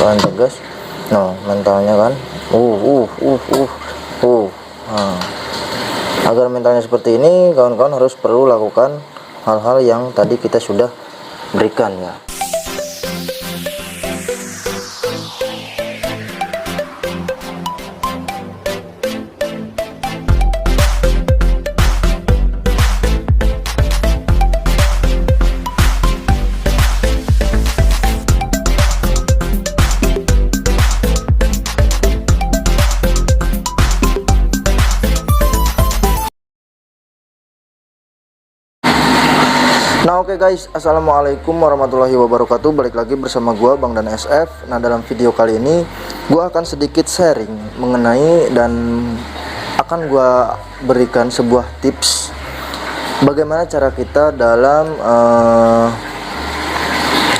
bakalan tegas. Nah, mentalnya kan nah, agar mentalnya seperti ini, kawan-kawan harus perlu lakukan hal-hal yang tadi kita sudah berikan ya. Nah oke guys, assalamualaikum warahmatullahi wabarakatuh. Balik lagi bersama gua Bang dan SF. Nah dalam video kali ini gua akan sedikit sharing mengenai dan akan gua berikan sebuah tips bagaimana cara kita dalam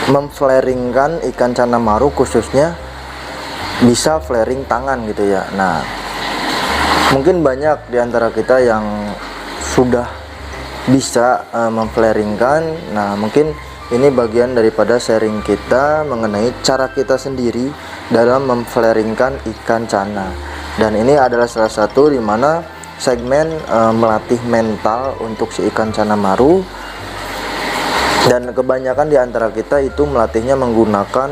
memflaringkan ikan cana maru, khususnya bisa flaring tangan gitu ya. Nah mungkin banyak diantara kita yang sudah bisa memflaringkan. Nah mungkin ini bagian daripada sharing kita mengenai cara kita sendiri dalam memflaringkan ikan cana, dan ini adalah salah satu dimana segmen melatih mental untuk si ikan cana maru, dan kebanyakan diantara kita itu melatihnya menggunakan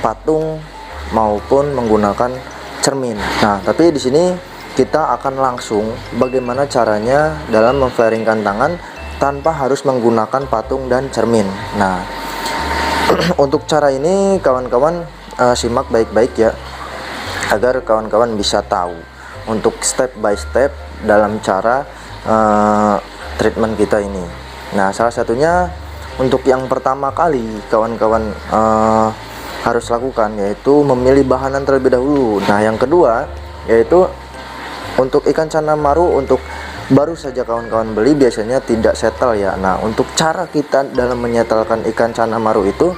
patung maupun menggunakan cermin. Nah tapi di sini kita akan langsung bagaimana caranya dalam memflaringkan tangan tanpa harus menggunakan patung dan cermin. Nah untuk cara ini kawan-kawan simak baik-baik ya, agar kawan-kawan bisa tahu untuk step by step dalam cara treatment kita ini. Nah salah satunya untuk yang pertama kali kawan-kawan harus lakukan yaitu memilih bahan terlebih dahulu. Nah yang kedua yaitu untuk ikan cana maru, untuk baru saja kawan-kawan beli biasanya tidak settle ya. Nah untuk cara kita dalam menyetelkan ikan cana maru itu,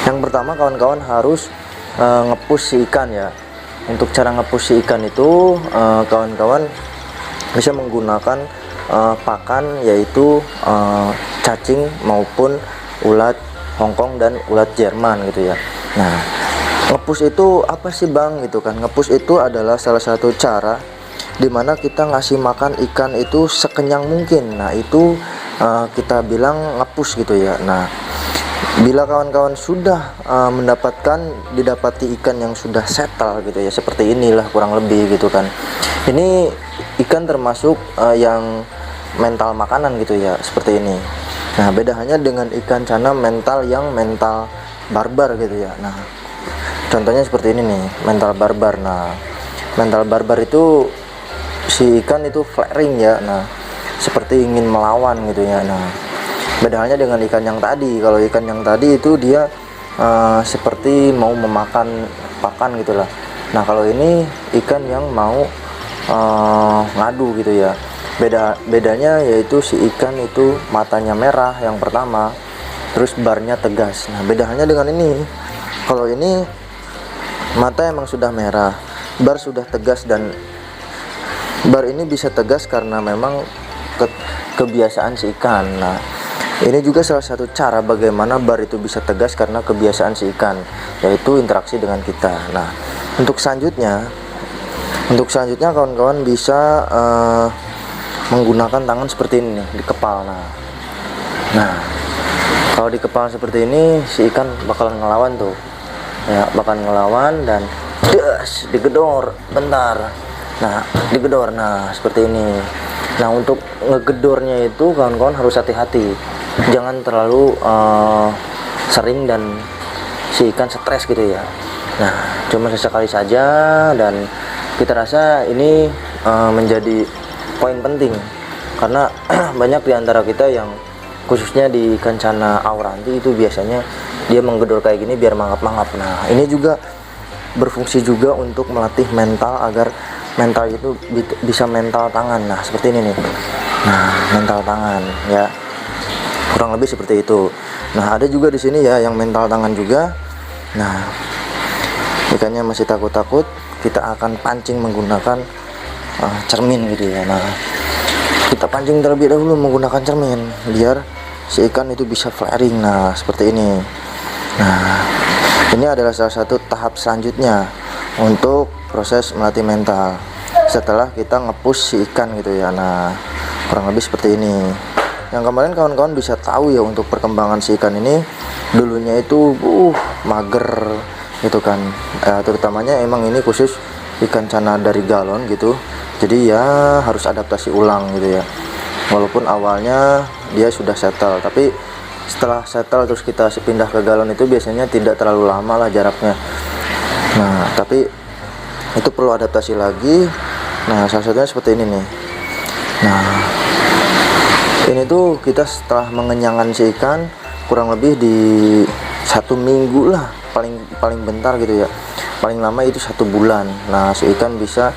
yang pertama kawan-kawan harus ngepush si ikan ya. Untuk cara ngepush si ikan itu kawan-kawan bisa menggunakan pakan, yaitu cacing maupun ulat Hongkong dan ulat Jerman gitu ya. Nah ngepush itu apa sih bang gitu kan? Ngepush itu adalah salah satu cara dimana kita ngasih makan ikan itu sekenyang mungkin. Nah itu kita bilang ngepush gitu ya. Nah bila kawan-kawan sudah didapati ikan yang sudah settle gitu ya, seperti inilah kurang lebih gitu kan. Ini ikan termasuk yang mental makanan gitu ya, seperti ini. Nah beda hanya dengan ikan cana mental yang mental barbar gitu ya. Nah contohnya seperti ini nih, mental barbar. Nah mental barbar itu si ikan itu flaring ya. Nah seperti ingin melawan gitu ya. Nah beda halnya dengan ikan yang tadi. Kalau ikan yang tadi itu dia seperti mau memakan pakan gitulah. Nah kalau ini ikan yang mau ngadu gitu ya. Bedanya yaitu si ikan itu matanya merah yang pertama, terus barnya tegas. Nah beda halnya dengan ini. Kalau ini mata emang sudah merah, bar sudah tegas, dan bar ini bisa tegas karena memang kebiasaan si ikan. Nah ini juga salah satu cara bagaimana bar itu bisa tegas karena kebiasaan si ikan, yaitu interaksi dengan kita. Nah untuk selanjutnya kawan-kawan bisa menggunakan tangan seperti ini nih, di kepal. Nah kalau di kepal seperti ini si ikan bakalan ngelawan tuh ya, bakalan ngelawan dan digedor bentar. Nah digedor, nah seperti ini. Nah untuk ngegedornya itu kawan-kawan harus hati-hati, jangan terlalu sering dan si ikan stres gitu ya. Nah cuma sesekali saja, dan kita rasa ini menjadi poin penting karena banyak diantara kita yang khususnya di ikan cana auranti itu biasanya dia menggedor kayak gini biar mangap-mangap. Nah ini juga berfungsi juga untuk melatih mental, agar mental itu bisa mental tangan. Nah seperti ini nih. Nah mental tangan ya, kurang lebih seperti itu. Nah ada juga di sini ya yang mental tangan juga. Nah ikannya masih takut-takut, kita akan pancing menggunakan cermin gitu ya. Nah kita pancing terlebih dahulu menggunakan cermin biar si ikan itu bisa flaring. Nah seperti ini. Nah Ini adalah salah satu tahap selanjutnya untuk proses melatih mental setelah kita nge-push si ikan gitu ya. Nah, kurang lebih seperti ini. Yang kemarin kawan-kawan bisa tahu ya, untuk perkembangan si ikan ini dulunya itu mager gitu kan. Terutamanya emang ini khusus ikan cana dari galon gitu. Jadi ya harus adaptasi ulang gitu ya. Walaupun awalnya dia sudah settle, tapi setelah settle terus kita pindah ke galon itu biasanya tidak terlalu lama lah jaraknya. Nah, tapi itu perlu adaptasi lagi. Nah, salah satunya seperti ini nih. Nah, ini tuh kita setelah mengenyangkan si ikan kurang lebih di 1 minggu lah, paling bentar gitu ya, paling lama itu 1 bulan. Nah, si ikan bisa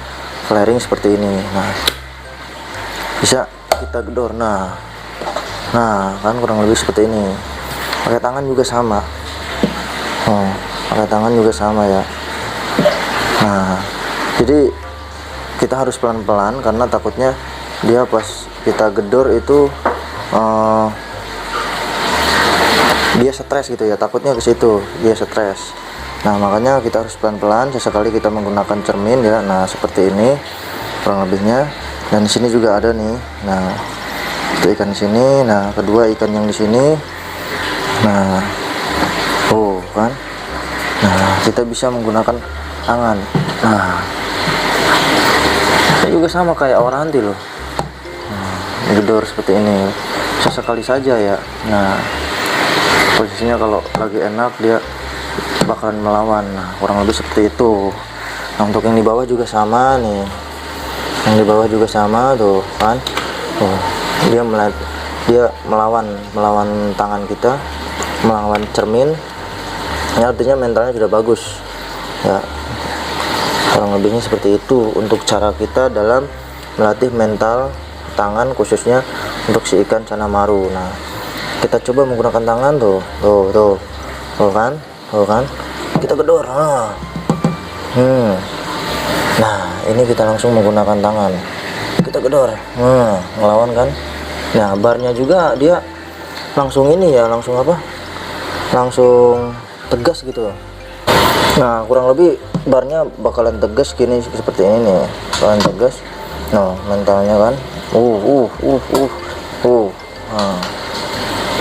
flaring seperti ini. Nah, bisa kita gedor. Nah kan kurang lebih seperti ini. Pakai tangan juga sama. Pakai tangan juga sama ya. Nah, jadi kita harus pelan-pelan karena takutnya dia pas kita gedor itu dia stres gitu ya, takutnya ke situ dia stres. Nah, makanya kita harus pelan-pelan. Sesekali kita menggunakan cermin ya. Nah, seperti ini kurang lebihnya. Dan di sini juga ada nih. Nah, itu ikan di sini. Nah, kedua ikan yang di sini. Nah, kan. Nah, kita bisa menggunakan tangan. Nah, ini juga sama kayak oranti loh. Gedor seperti ini. Sesekali saja ya. Nah, posisinya kalau lagi enak dia bakalan melawan. Nah, kurang lebih seperti itu. Nah, untuk yang di bawah juga sama nih. Yang di bawah juga sama tuh kan. Dia melawan tangan kita, melawan cermin. Ini artinya mentalnya sudah bagus ya. Kurang lebihnya seperti itu untuk cara kita dalam melatih mental tangan, khususnya untuk si ikan cana maru. Nah, kita coba menggunakan tangan tuh kan, kita gedor. Nah, ini kita langsung menggunakan tangan, kita gedor. Ngelawan kan. Nah, barnya juga dia langsung ini ya, langsung tegas gitu. Nah, kurang lebih barnya bakalan tegas gini, seperti ini nih, bakalan tegas. Nah, mentalnya kan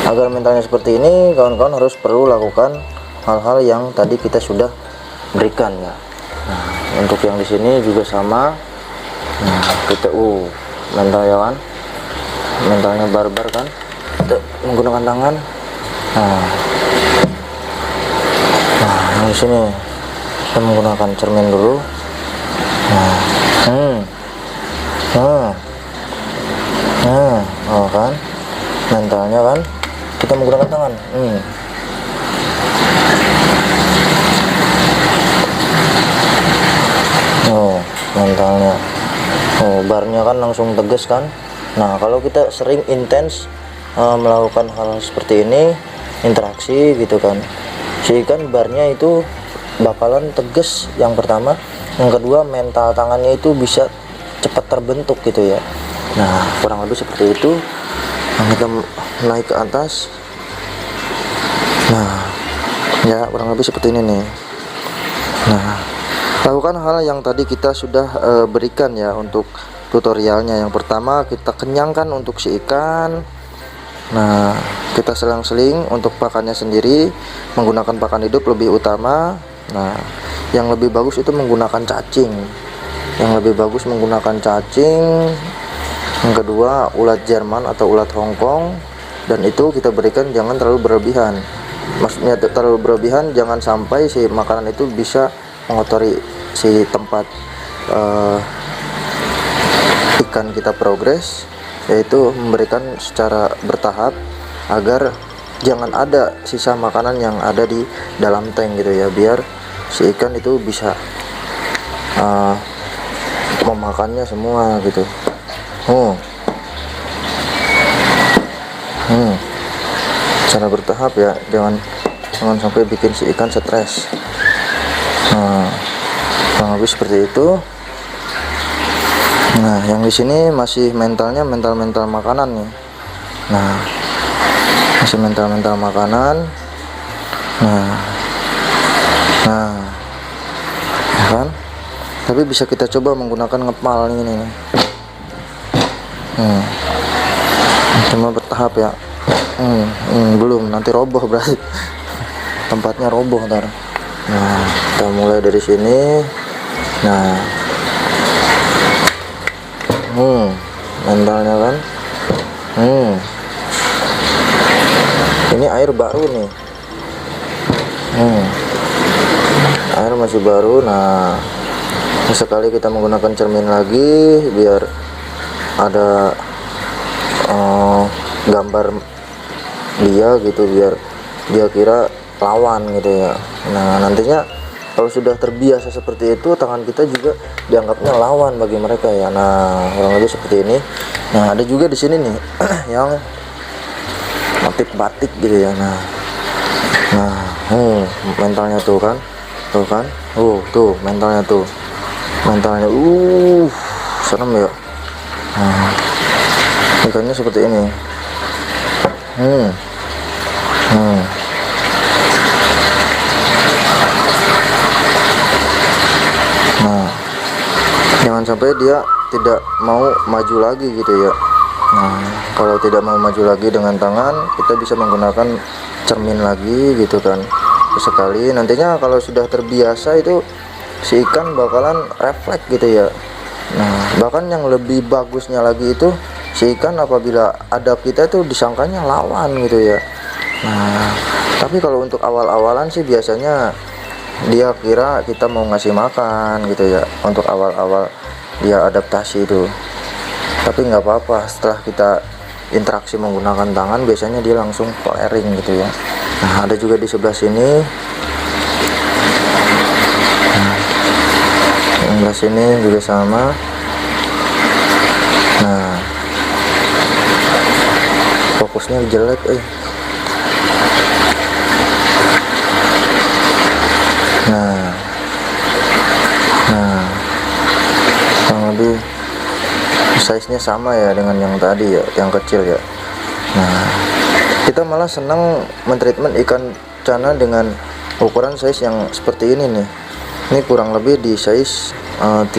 agar mentalnya seperti ini, kawan-kawan harus perlu lakukan hal-hal yang tadi kita sudah berikan ya. Nah, untuk yang di sini juga sama. Nah, kita mentalnya kan, mentalnya barbar kan, kita menggunakan tangan. Nah, yang di sini kita menggunakan cermin dulu. Kan mentalnya kan kita menggunakan tangan. Mentalnya barnya kan langsung tegas kan. Nah, kalau kita sering intens melakukan hal seperti ini, interaksi gitu kan, si ikan barnya itu bakalan tegas yang pertama. Yang kedua, mental tangannya itu bisa cepat terbentuk gitu ya. Nah, kurang lebih seperti itu. Kita naik ke atas. Nah, ya kurang lebih seperti ini nih. Nah, lakukan hal yang tadi kita sudah berikan ya untuk tutorialnya. Yang pertama, kita kenyangkan untuk si ikan. Nah, kita selang-seling untuk pakannya sendiri, menggunakan pakan hidup lebih utama. Nah, yang lebih bagus itu menggunakan cacing. Yang lebih bagus menggunakan cacing. Yang kedua, ulat Jerman atau ulat Hongkong. Dan itu kita berikan jangan terlalu berlebihan. Maksudnya terlalu berlebihan, jangan sampai si makanan itu bisa mengotori si tempat ikan kita progres, yaitu memberikan secara bertahap agar jangan ada sisa makanan yang ada di dalam tank gitu ya, biar si ikan itu bisa memakannya semua gitu. Cara bertahap ya, jangan sampai bikin si ikan stres. Kurang lebih seperti itu. Nah, yang di sini masih mental makanan nih. Nah, masih mental makanan. Nah, Tapi bisa kita coba menggunakan ngepal ini nih. Cuma bertahap ya. Belum, nanti roboh berarti. Tempatnya roboh ntar. Nah, kita mulai dari sini. Nah, mentalnya kan. Ini air baru nih. Air masih baru. Nah, sekali kita menggunakan cermin lagi biar ada gambar dia gitu, biar dia kira lawan gitu ya. Nah, nantinya kalau sudah terbiasa seperti itu, tangan kita juga dianggapnya lawan bagi mereka ya. Nah, kurang lebih seperti ini. Nah, ada juga di sini nih yang motif batik gitu ya. Nah, mentalnya tuh kan, tuh mentalnya tuh, serem ya. Nah, ikannya seperti ini. Nah, jangan sampai dia tidak mau maju lagi gitu ya. Nah, kalau tidak mau maju lagi dengan tangan, kita bisa menggunakan cermin lagi gitu kan. Sekali nantinya kalau sudah terbiasa itu si ikan bakalan refleks gitu ya. Nah, bahkan yang lebih bagusnya lagi itu si ikan apabila ada kita itu disangkanya lawan gitu ya. Nah, tapi kalau untuk awal-awalan sih biasanya dia kira kita mau ngasih makan gitu ya, untuk awal-awal dia adaptasi itu. Tapi nggak apa-apa, setelah kita interaksi menggunakan tangan biasanya dia langsung flaring gitu ya. Nah, ada juga di sebelah sini. Sebelah sini juga sama. Nah, fokusnya jelek Nah, kurang lebih size-nya sama ya dengan yang tadi ya, yang kecil ya. Nah, kita malah senang mentreatment ikan cana dengan ukuran size yang seperti ini nih. Ini kurang lebih di size 13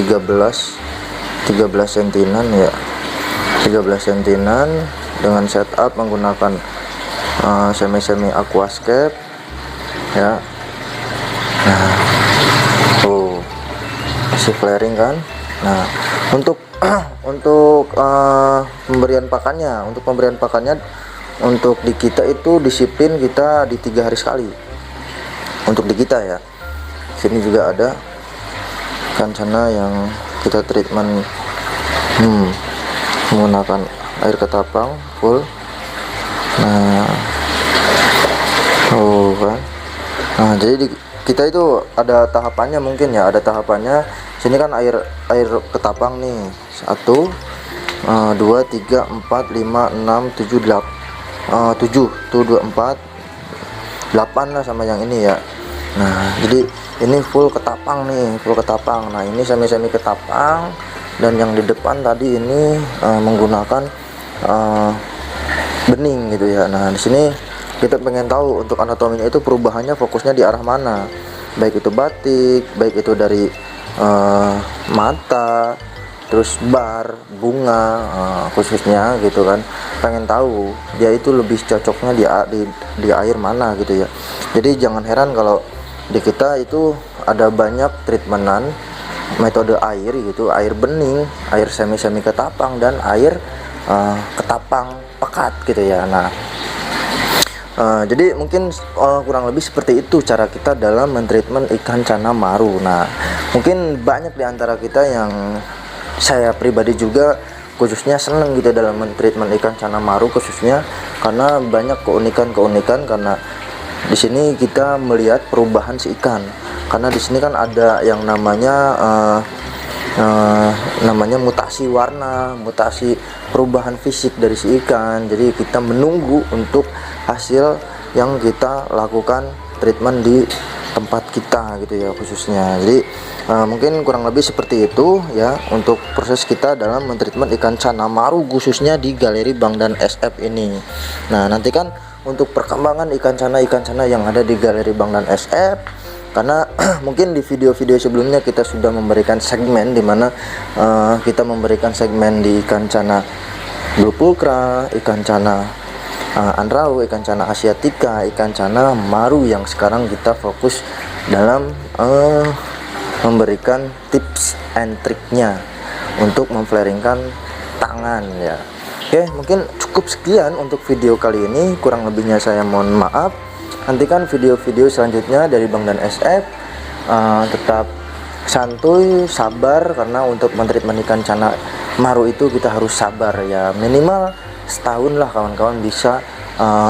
sentinan ya, 13 sentinan dengan setup menggunakan semi aquascape ya. Nah, masih flaring kan. Nah, untuk pemberian pakannya, untuk di kita itu disiplin kita di 3 hari sekali. Untuk di kita ya. Sini juga ada kancana yang kita treatment menggunakan air ketapang full. Nah, kan. Nah, jadi kita itu ada tahapannya mungkin ya, Sini kan air ketapang nih. 1 2 3 4 5 6 7 8 7 tuh 2 4 8 lah sama yang ini ya. Nah, jadi ini full ketapang nih, Nah, ini semi ketapang, dan yang di depan tadi ini menggunakan bening gitu ya. Nah, di sini kita pengen tahu untuk anatominya itu perubahannya fokusnya di arah mana, baik itu batik, baik itu dari mata, terus bar, bunga, khususnya gitu kan. Pengen tahu dia itu lebih cocoknya di air mana gitu ya. Jadi jangan heran kalau di kita itu ada banyak treatmentan metode air gitu, air bening, air semi ketapang, dan air ketapang pekat gitu ya. Nah, jadi mungkin kurang lebih seperti itu cara kita dalam mentreatment ikan cana maru. Nah, mungkin banyak di antara kita yang, saya pribadi juga khususnya seneng gitu dalam mentreatment ikan cana maru, khususnya karena banyak keunikan karena di sini kita melihat perubahan si ikan. Karena di sini kan ada yang namanya mutasi warna, mutasi perubahan fisik dari si ikan. Jadi kita menunggu untuk hasil yang kita lakukan treatment di tempat kita gitu ya khususnya. Jadi mungkin kurang lebih seperti itu ya untuk proses kita dalam mentreatment ikan cana maru khususnya di Galeri Bang dan SF ini. Nah, nanti kan untuk perkembangan ikan cana yang ada di Galeri Bang Dan SF. Karena mungkin di video-video sebelumnya kita sudah memberikan segmen di mana kita memberikan segmen di ikan cana blue pulcra, ikan cana anrau, ikan cana asiatica, ikan cana maru, yang sekarang kita fokus dalam memberikan tips and triknya untuk memflaringkan tangan ya. Oke, mungkin cukup sekian untuk video kali ini, kurang lebihnya saya mohon maaf. Nantikan video-video selanjutnya dari Bang Dan SF. Tetap santuy, sabar, karena untuk mentreatment ikan cana maru itu kita harus sabar ya, minimal setahun lah kawan-kawan bisa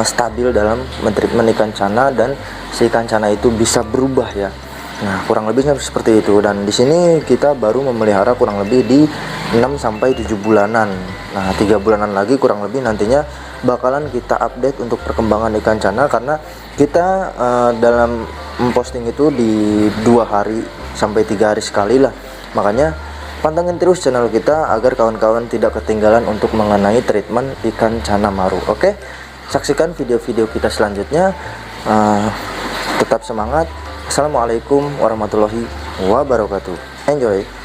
stabil dalam mentreatment ikan cana, dan si ikan cana itu bisa berubah ya. Nah, kurang lebihnya seperti itu. Dan di sini kita baru memelihara kurang lebih di 6 sampai 7 bulanan. Nah, 3 bulanan lagi kurang lebih nantinya bakalan kita update untuk perkembangan ikan cana, karena kita dalam memposting itu di 2 hari sampai 3 hari sekali lah. Makanya pantengin terus channel kita agar kawan-kawan tidak ketinggalan untuk mengenai treatment ikan cana maru. Oke, saksikan video-video kita selanjutnya. Tetap semangat. Assalamualaikum warahmatullahi wabarakatuh. Enjoy.